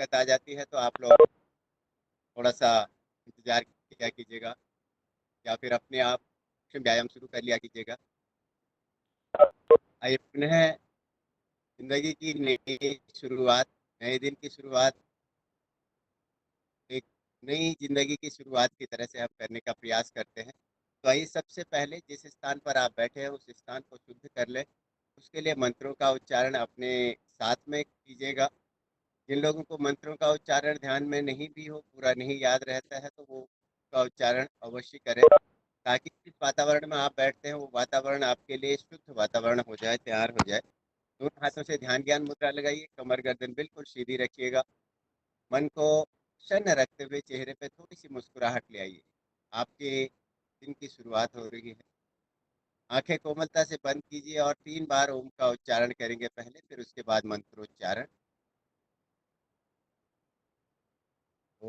दिक्कत आ जाती है तो आप लोग थोड़ा सा इंतजार किया कीजिएगा, या फिर अपने आप व्यायाम शुरू कर लिया कीजिएगा। आइए पुनः जिंदगी की नई शुरुआत, नए दिन की शुरुआत, एक नई जिंदगी की शुरुआत की तरह से हम करने का प्रयास करते हैं। तो आइए सबसे पहले जिस स्थान पर आप बैठे हैं उस स्थान को शुद्ध कर लें। उसके लिए मंत्रों का उच्चारण अपने साथ में कीजिएगा। जिन लोगों को मंत्रों का उच्चारण ध्यान में नहीं भी हो, पूरा नहीं याद रहता है, तो वो का उच्चारण अवश्य करें, ताकि जिस वातावरण में आप बैठते हैं वो वातावरण आपके लिए शुद्ध वातावरण हो जाए, तैयार हो जाए। दोनों हाथों से ध्यान ज्ञान मुद्रा लगाइए, कमर गर्दन बिल्कुल सीधी रखिएगा। मन को प्रसन्न रखते हुए चेहरे पे थोड़ी सी मुस्कुराहट ले आइए। आपके दिन की शुरुआत हो रही है। आंखें कोमलता से बंद कीजिए और 3 बार ओम का उच्चारण करेंगे पहले, फिर उसके बाद मंत्रोच्चारण। ओ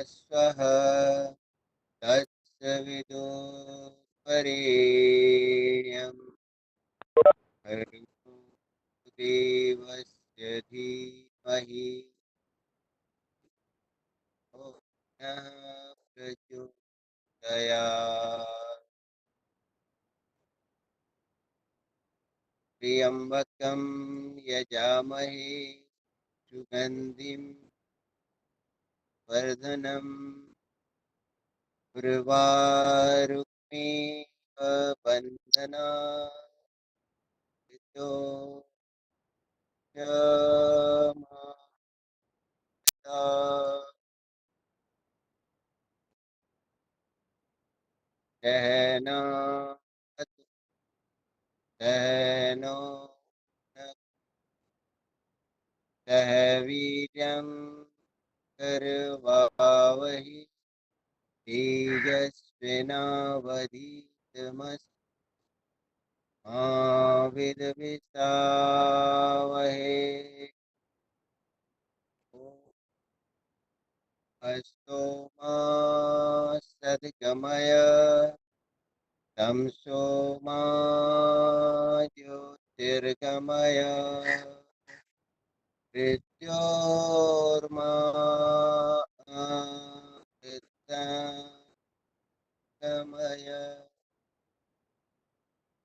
स्वः तत्सवितुर्वरेण्यं भर्गो देवस्य धीमहि धियो नः प्रचोदयात्। त्र्यम्बकं यजामहे सुगन्धिं वर्धनम् उर्वारुक्मेव बन्धनात्। सहना सहनो सह वीर्यं करवावहि तेजस्विनावधीतमस्तु मा विद्विषावहे। अस्तो मा सद्गमय तमसो मा ज्योतिर्गमय मृत्योर्मा अमृतंगमय।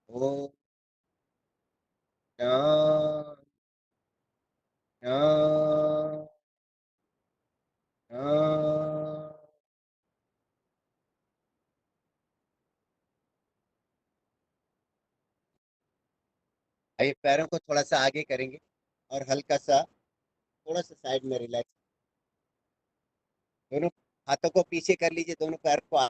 ओम शांति शांति शांति। आइए पैरों को थोड़ा सा आगे करेंगे और हल्का सा थोड़ा सा साइड में रिलैक्स। दोनों हाथों को पीछे कर लीजिए, दोनों पैर को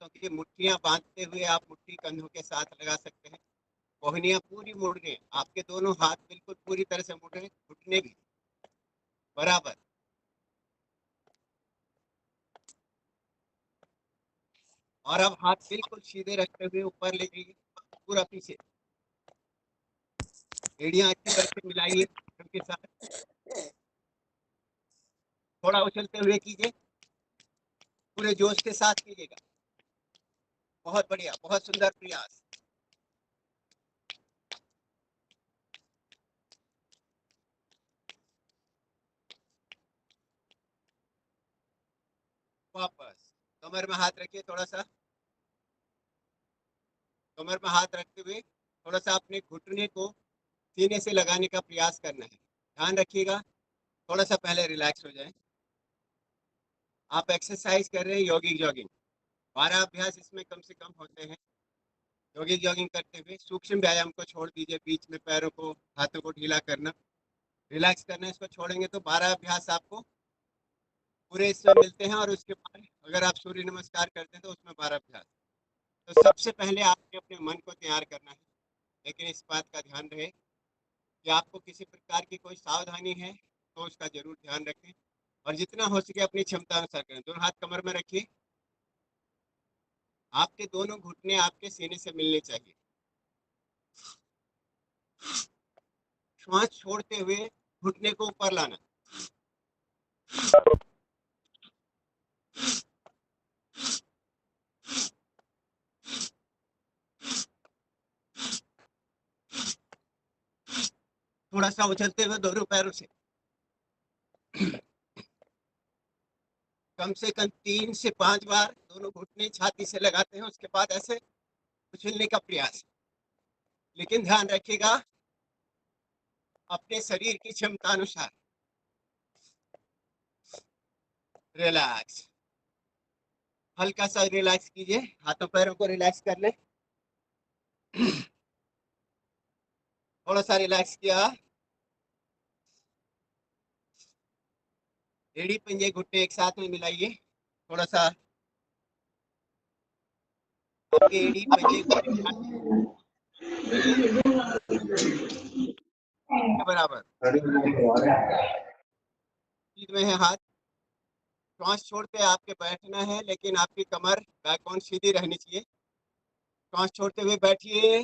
हाथों की मुट्ठियां बांधते हुए आप मुट्ठी कंधों के साथ लगा सकते हैं। कोहनियां पूरी मुड़ रही हैं, आपके दोनों हाथ बिल्कुल पूरी तरह से मुड़ रहे हैं, घुटने भी बराबर। और अब हाथ बिल्कुल सीधे रखते हुए ऊपर ले जाइए, पूरा पीछे। एड़ियां अच्छी तरह से मिलाइए उनके साथ। थोड़ा उछलते हुए कीजिए, पूरे जोश के साथ कीजिएगा। बहुत बढ़िया, बहुत सुंदर प्रयास। वापस कमर में हाथ रखिए, थोड़ा सा कमर में हाथ रखते हुए थोड़ा सा अपने घुटने को सीने से लगाने का प्रयास करना है। ध्यान रखिएगा, थोड़ा सा पहले रिलैक्स हो जाए। आप एक्सरसाइज कर रहे हैं यौगिक जॉगिंग, 12 अभ्यास इसमें कम से कम होते हैं। यौगिक जॉगिंग करते हुए सूक्ष्म व्यायाम को छोड़ दीजिए, बीच में पैरों को हाथों को ढीला करना, रिलैक्स करना, इसको छोड़ेंगे तो 12 अभ्यास आपको पूरे इसमें मिलते हैं। और उसके बाद अगर आप सूर्य नमस्कार करते हैं तो उसमें 12 अभ्यास। तो सबसे पहले आपने अपने मन को तैयार करना है, लेकिन इस बात का ध्यान रहे कि आपको किसी प्रकार की कोई सावधानी है तो उसका जरूर ध्यान रखें। और जितना हो सके अपनी क्षमता अनुसार करें। दोनों हाथ कमर में रखिए, आपके दोनों घुटने आपके सीने से मिलने चाहिए। श्वास छोड़ते हुए घुटने को ऊपर लाना। थोड़ा सा उछलते हुए दोनों पैरों से कम से कम 3 से 5 बार दोनों घुटने छाती से लगाते हैं, उसके बाद ऐसे उछलने का प्रयास। लेकिन ध्यान रखिएगा अपने शरीर की क्षमता अनुसार। रिलैक्स, हल्का सा रिलैक्स कीजिए, हाथों पैरों को रिलैक्स कर ले। थोड़ा सा रिलैक्स किया, एड़ी पंजे घुटने एक साथ में मिलाइए। थोड़ा सा आपके एड़ी पंजे घुटने के बराबर स्पीड में है हाथ। श्वास छोड़ते आपके बैठना है, लेकिन आपकी कमर बैकबोन सीधी रहनी चाहिए। श्वास छोड़ते हुए बैठिए,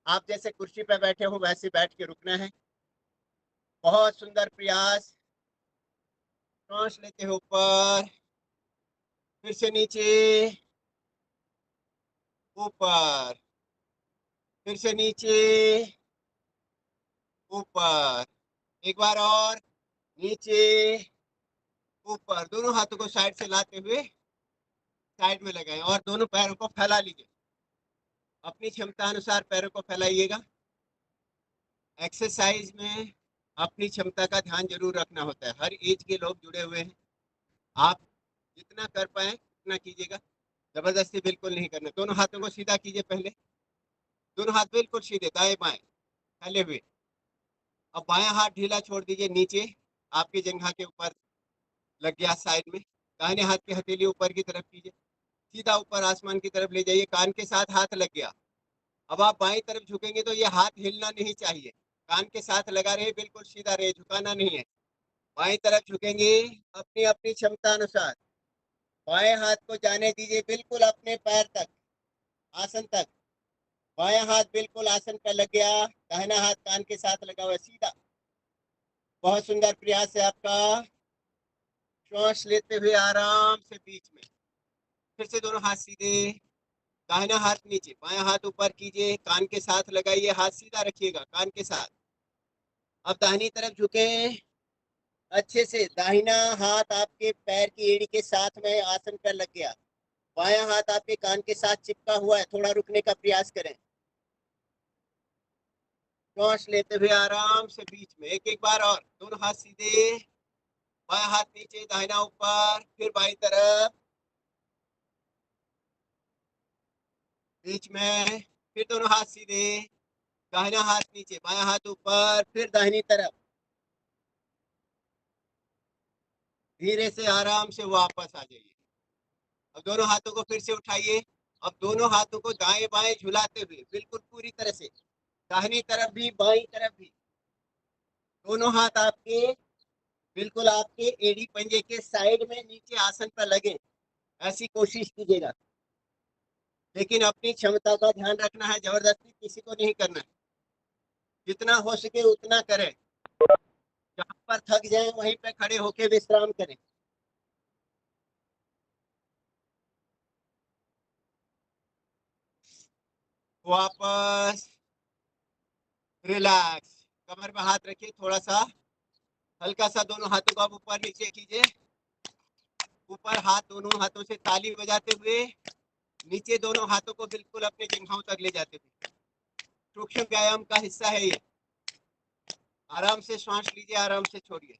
आप जैसे कुर्सी पे बैठे हो वैसे बैठ के रुकना है। बहुत सुंदर प्रयास। सांस लेते हो ऊपर, फिर से नीचे, ऊपर, फिर से नीचे, ऊपर, एक बार और, नीचे, ऊपर। दोनों हाथों को साइड से लाते हुए साइड में लगाएं और दोनों पैरों को फैला लीजिए। अपनी क्षमता अनुसार पैरों को फैलाइएगा। एक्सरसाइज में अपनी क्षमता का ध्यान जरूर रखना होता है। हर एज के लोग जुड़े हुए हैं, आप जितना कर पाए उतना कीजिएगा, जबरदस्ती बिल्कुल नहीं करना। दोनों हाथों को सीधा कीजिए पहले, दोनों हाथ बिल्कुल सीधे दाएं बाएं फैले हुए। अब बायां हाथ ढीला छोड़ दीजिए, नीचे आपकी जंघा के ऊपर लग गया साइड में। दाहिने हाथ की हथेली ऊपर की तरफ कीजिए, सीधा ऊपर आसमान की तरफ ले जाइए, कान के साथ हाथ लग गया। अब आप बाईं तरफ झुकेंगे तो ये हाथ हिलना नहीं चाहिए, कान के साथ लगा रहे, बिल्कुल सीधा रहे, झुकाना नहीं है। बाईं तरफ झुकेंगे अपनी अपनी क्षमता अनुसार। बाएं हाथ को जाने दीजिए बिल्कुल अपने पैर तक, आसन तक। बायां हाथ बिल्कुल आसन पर लग गया, दाहिना हाथ कान के साथ लगा हुआ सीधा। बहुत सुंदर प्रयास है आपका। श्वास लेते हुए आराम से बीच में, फिर से दोनों हाथ सीधे, दाहिना हाथ नीचे, बायां हाथ ऊपर कीजिए, कान के साथ लगाइए, हाथ सीधा रखिएगा कान के साथ। अब दाहिनी तरफ झुके अच्छे से, दाहिना हाथ आपके पैर की एड़ी के साथ में आसन पर लग गया, बायां हाथ आपके कान के साथ चिपका हुआ है। थोड़ा रुकने का प्रयास करें। श्वास लेते हुए आराम से बीच में, एक एक बार और, दोनों हाथ सीधे, बायां हाथ नीचे, दाहिना ऊपर, फिर बाईं तरफ, बीच में, फिर दोनों हाथ सीधे, दाहिना हाथ नीचे, बायां हाथ ऊपर, फिर दाहिनी तरफ। धीरे से आराम से वापस आ जाइए। अब दोनों हाथों को फिर से उठाइए। अब दोनों हाथों को दाएं बाएं झुलाते हुए बिल्कुल पूरी तरह से, दाहिनी तरफ भी बाईं तरफ भी, दोनों हाथ आपके बिल्कुल आपके एड़ी पंजे के साइड में नीचे आसन पर लगे, ऐसी कोशिश कीजिएगा। लेकिन अपनी क्षमता का ध्यान रखना है, जबरदस्ती किसी को नहीं करना है। जितना हो सके उतना करें। जहां पर थक जाए वहीं पे खड़े होकर विश्राम करें। वापस रिलैक्स, कमर में हाथ रखिए, थोड़ा सा हल्का सा दोनों हाथों को आप ऊपर नीचे कीजिए। ऊपर हाथ दोनों हाथों से ताली बजाते हुए, नीचे दोनों हाथों को बिल्कुल अपने जंघाओं तक ले जाते हुए। सूक्ष्म व्यायाम का हिस्सा है ये। आराम से श्वास लीजिए, आराम से छोड़िए।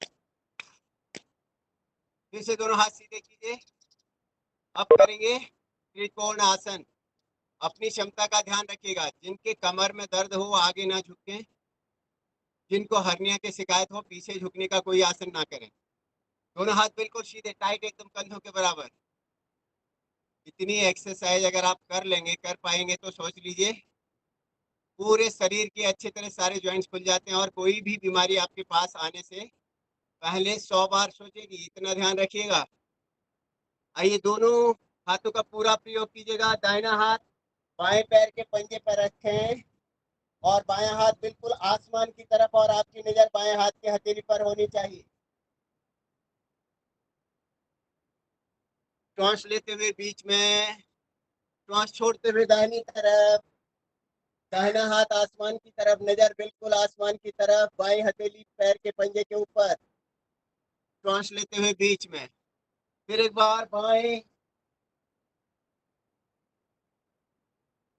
फिर से दोनों हाथ सीधे कीजिए। अब करेंगे त्रिकोण आसन। अपनी क्षमता का ध्यान रखिएगा। जिनके कमर में दर्द हो आगे ना झुकें, जिनको हर्निया की शिकायत हो पीछे झुकने का कोई आसन ना करें। दोनों हाथ बिल्कुल सीधे टाइट, एकदम कंधों के बराबर। इतनी एक्सरसाइज अगर आप कर लेंगे, कर पाएंगे, तो सोच लीजिए पूरे शरीर के अच्छे तरह सारे ज्वाइंट्स खुल जाते हैं और कोई भी बीमारी आपके पास आने से पहले 100 बार सोचेगी। इतना ध्यान रखिएगा। आइए दोनों हाथों का पूरा प्रयोग कीजिएगा। दाहिना हाथ बाएं पैर के पंजे पर रखें और बायां हाथ बिल्कुल आसमान की तरफ, और आपकी नजर बाएं हाथ की हथेली पर होनी चाहिए। श्वास लेते हुए बीच में, श्वास छोड़ते हुए दाहिनी तरफ, दाहिना हाथ आसमान की तरफ, नजर बिल्कुल आसमान की तरफ, बाएं हथेली पैर के पंजे के ऊपर। श्वास लेते हुए बीच में, फिर एक बार बाएं,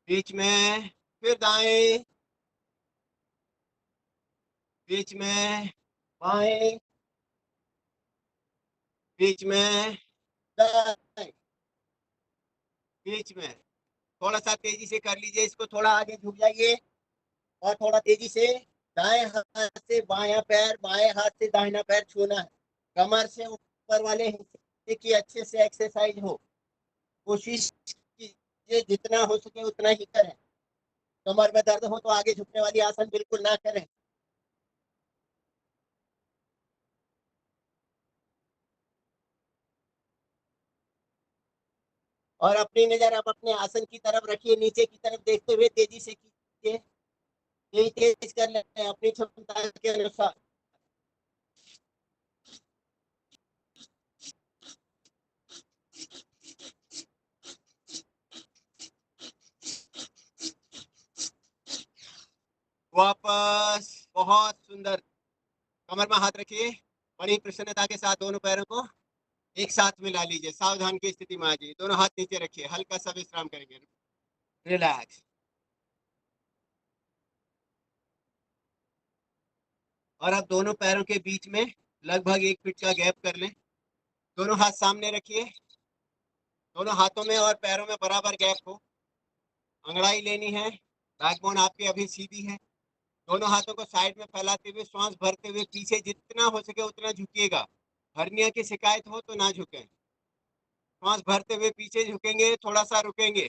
बीच में, फिर दाएं, बीच में, बाएं, बीच में, दाएं, बीच में। थोड़ा सा तेजी से कर लीजिए इसको, थोड़ा आगे झुक जाइए और थोड़ा तेजी से। दाएं हाथ से बायां पैर, बाएं हाथ से दाहिना पैर छूना है। कमर से ऊपर वाले हिस्से की अच्छे से एक्सरसाइज हो। कोशिश कीजिए जितना हो सके उतना ही करें। कमर में दर्द हो तो आगे झुकने वाली आसन बिल्कुल ना करें। और अपनी नजर आप अपने आसन की तरफ रखिए, नीचे की तरफ देखते हुए तेजी से कीजिए। यही तेज कर लें अपनी क्षमता के अनुसार। वापस, बहुत सुंदर। कमर में हाथ रखिए, बड़ी प्रसन्नता के साथ दोनों पैरों को एक साथ मिला लीजिए। सावधान की स्थिति में आ जाइए। दोनों हाथ नीचे रखिए, हल्का सा विश्राम करेंगे। रिलैक्स। और अब दोनों पैरों के बीच में लगभग 1 फीट का गैप कर लें। दोनों हाथ सामने रखिए। दोनों हाथों में और पैरों में बराबर गैप हो। अंगड़ाई लेनी है। बैकबोन आपकी अभी सीधी है। दोनों हाथों को साइड में फैलाते हुए श्वास भरते हुए पीछे जितना हो सके उतना झुकिएगा। हर्निया की शिकायत हो तो ना झुकें। श्वास भरते हुए पीछे झुकेंगे, थोड़ा सा रुकेंगे।